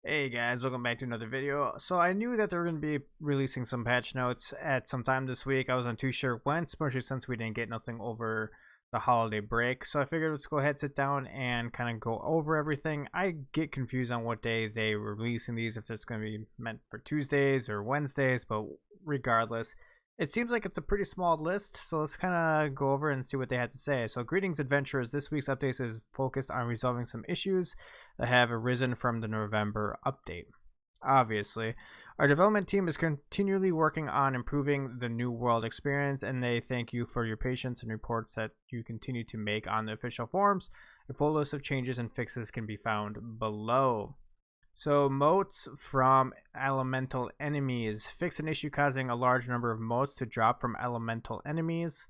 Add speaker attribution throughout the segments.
Speaker 1: Hey guys, welcome back to another video. So I knew that they were going to be releasing some patch notes at some time this week. I wasn't too sure when, especially since we didn't get nothing over the holiday break. So I figured let's go ahead, sit down, and kind of go over everything. I get confused on what day they were releasing these, if it's going to be meant for Tuesdays or Wednesdays, but regardless, it seems like it's a pretty small list, so let's kind of go over and see what they had to say. So greetings adventurers, this week's update is focused on resolving some issues that have arisen from the November update. Obviously, our development team is continually working on improving the new world experience, and they thank you for your patience and reports that you continue to make on the official forums. A full list of changes and fixes can be found below. So motes from elemental enemies. Fix an issue causing a large number of motes to drop from elemental enemies.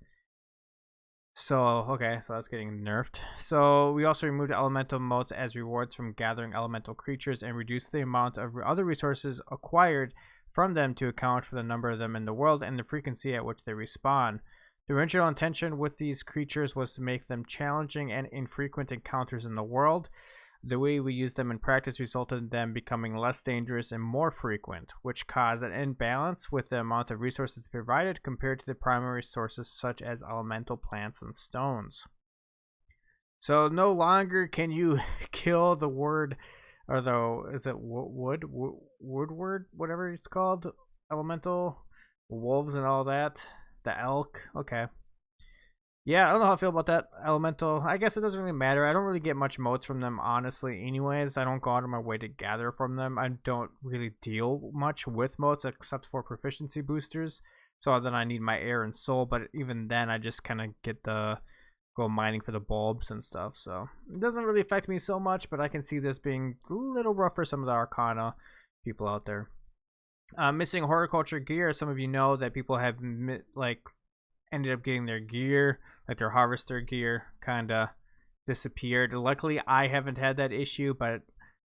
Speaker 1: So, okay, so that's getting nerfed. So we also removed elemental motes as rewards from gathering elemental creatures and reduced the amount of other resources acquired from them to account for the number of them in the world and the frequency at which they respawn. The original intention with these creatures was to make them challenging and infrequent encounters in the world. The way we used them in practice resulted in them becoming less dangerous and more frequent, which caused an imbalance with the amount of resources provided compared to the primary sources such as elemental plants and stones. So no longer can you kill the word, or is it woodward, whatever it's called, elemental, wolves and all that, the elk, okay. Yeah, I don't know how I feel about that elemental. I guess it doesn't really matter. I don't really get much motes from them, honestly, anyways. I don't go out of my way to gather from them. I don't really deal much with motes except for proficiency boosters. So then I need my air and soul, but even then I just kind of get the go mining for the bulbs and stuff. So it doesn't really affect me so much, but I can see this being a little rough for some of the Arcana people out there. Missing horticulture gear. Some of you know that people have ended up getting their gear, like their harvester gear, kind of disappeared. Luckily, I haven't had that issue, but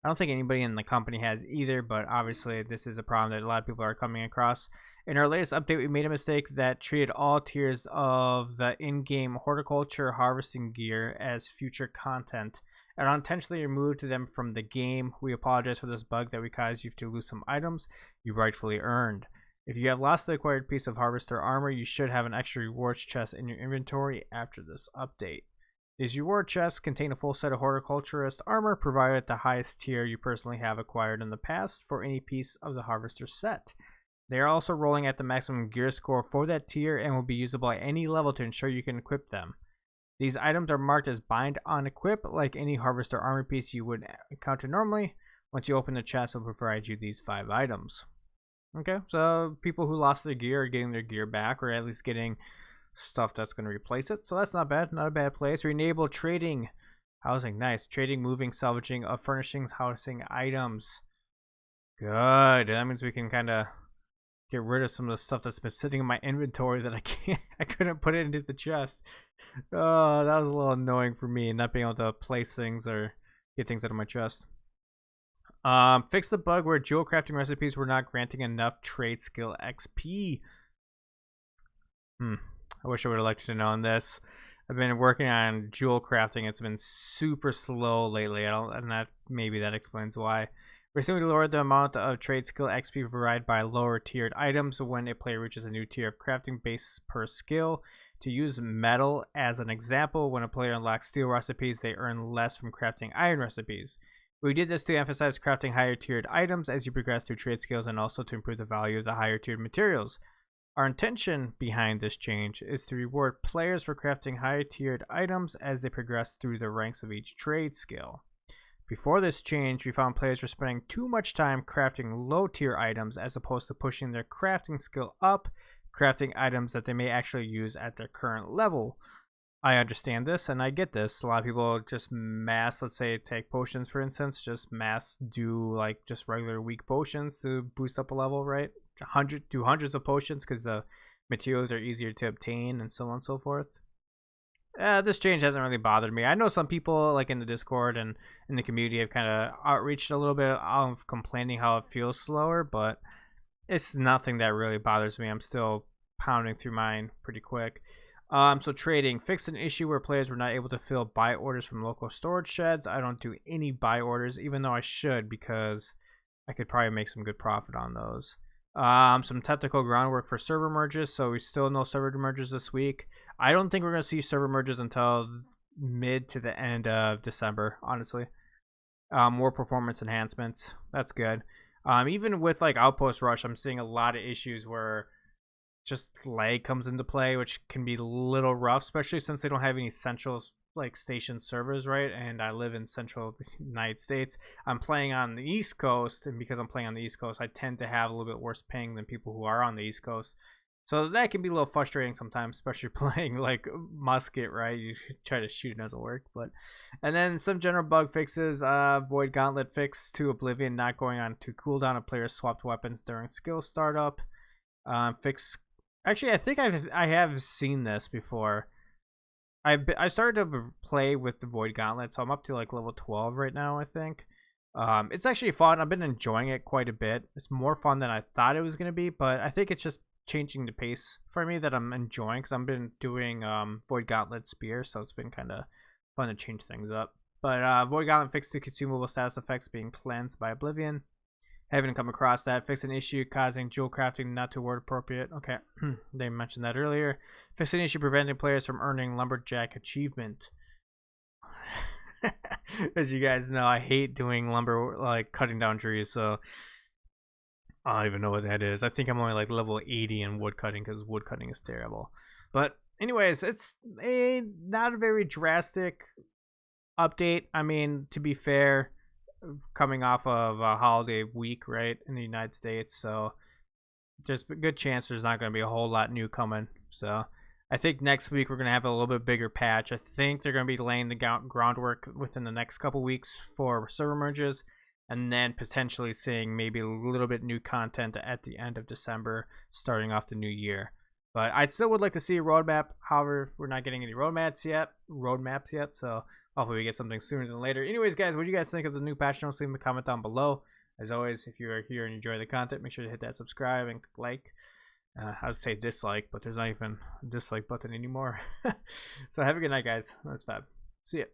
Speaker 1: I don't think anybody in the company has either. But obviously, this is a problem that a lot of people are coming across. In our latest update, we made a mistake that treated all tiers of the in-game horticulture harvesting gear as future content and unintentionally removed them from the game. We apologize for this bug that we caused you to lose some items you rightfully earned. If you have lost the acquired piece of harvester armor, you should have an extra rewards chest in your inventory after this update. These reward chests contain a full set of horticulturist armor provided at the highest tier you personally have acquired in the past for any piece of the harvester set. They are also rolling at the maximum gear score for that tier and will be usable at any level to ensure you can equip them. These items are marked as bind on equip, like any harvester armor piece you would encounter normally. Once you open the chest, it will provide you these 5 items. Okay, so people who lost their gear are getting their gear back, or at least getting stuff that's going to replace it. So that's not bad, not a bad place. We enable trading, housing, nice. Trading, moving, salvaging of furnishings, housing items. Good. That means we can kind of get rid of some of the stuff that's been sitting in my inventory that I couldn't put it into the chest. Oh, that was a little annoying for me, not being able to place things or get things out of my chest. Fix the bug where jewel crafting recipes were not granting enough trade skill XP. I wish I would have liked to know on this. I've been working on jewel crafting. It's been super slow lately. Maybe that explains why. Recently lowered the amount of trade skill XP provided by lower tiered items when a player reaches a new tier of crafting base per skill. To use metal as an example, when a player unlocks steel recipes, they earn less from crafting iron recipes. We did this to emphasize crafting higher tiered items as you progress through trade skills and also to improve the value of the higher tiered materials. Our intention behind this change is to reward players for crafting higher tiered items as they progress through the ranks of each trade skill. Before this change, we found players were spending too much time crafting low tier items as opposed to pushing their crafting skill up, crafting items that they may actually use at their current level. I understand this and I get this. A lot of people just mass, let's say take potions for instance, just mass do like just regular weak potions to boost up a level, right? Do hundreds of potions because the materials are easier to obtain and so on and so forth. This change hasn't really bothered me. I know some people like in the Discord and in the community have kind of outreached a little bit of complaining how it feels slower, but it's nothing that really bothers me. I'm still pounding through mine pretty quick. So trading. Fixed an issue where players were not able to fill buy orders from local storage sheds. I don't do any buy orders, even though I should, because I could probably make some good profit on those. Some technical groundwork for server merges, so we still no server merges this week. I don't think we're gonna see server merges until mid to the end of December, honestly. More performance enhancements, that's good. Even with like Outpost Rush, I'm seeing a lot of issues where just lag comes into play, which can be a little rough, especially since they don't have any central like station servers, right? And I live in central United States. I'm playing on the East Coast, and because I'm playing on the East Coast, I tend to have a little bit worse ping than people who are on the East Coast. So that can be a little frustrating sometimes, especially playing like musket, right? You try to shoot, it doesn't work. But and then some general bug fixes. Void Gauntlet fix to Oblivion not going on to cooldown if players swapped weapons during skill startup. Fix. Actually, I think I have seen this before. I started to play with the Void Gauntlet, so I'm up to like level 12 right now, I think. It's actually fun. I've been enjoying it quite a bit. It's more fun than I thought it was going to be, but I think it's just changing the pace for me that I'm enjoying, because I've been doing Void Gauntlet Spear, so it's been kind of fun to change things up. But Void Gauntlet fixed the consumable status effects being cleansed by Oblivion. Haven't come across that. Fix an issue causing jewel crafting not to word appropriate. Okay, they mentioned that earlier. Fix an issue preventing players from earning lumberjack achievement. As you guys know, I hate doing lumber, like cutting down trees, so I don't even know what that is. I think I'm only like level 80 in wood cutting, because wood cutting is terrible. But anyways, it's not a very drastic update. I mean, to be fair, coming off of a holiday week, right, in the United States, so there's a good chance there's not going to be a whole lot new coming. So I think next week we're going to have a little bit bigger patch. I think they're going to be laying the groundwork within the next couple weeks for server merges, and then potentially seeing maybe a little bit new content at the end of December, starting off the new year. But I still would like to see a roadmap. However, we're not getting any roadmaps yet, so hopefully we get something sooner than later. Anyways, guys, what do you guys think of the new patch notes? Leave me a comment down below. As always, if you are here and enjoy the content, make sure to hit that subscribe and like. I would say dislike, but there's not even a dislike button anymore. So have a good night, guys. That's fab. See ya.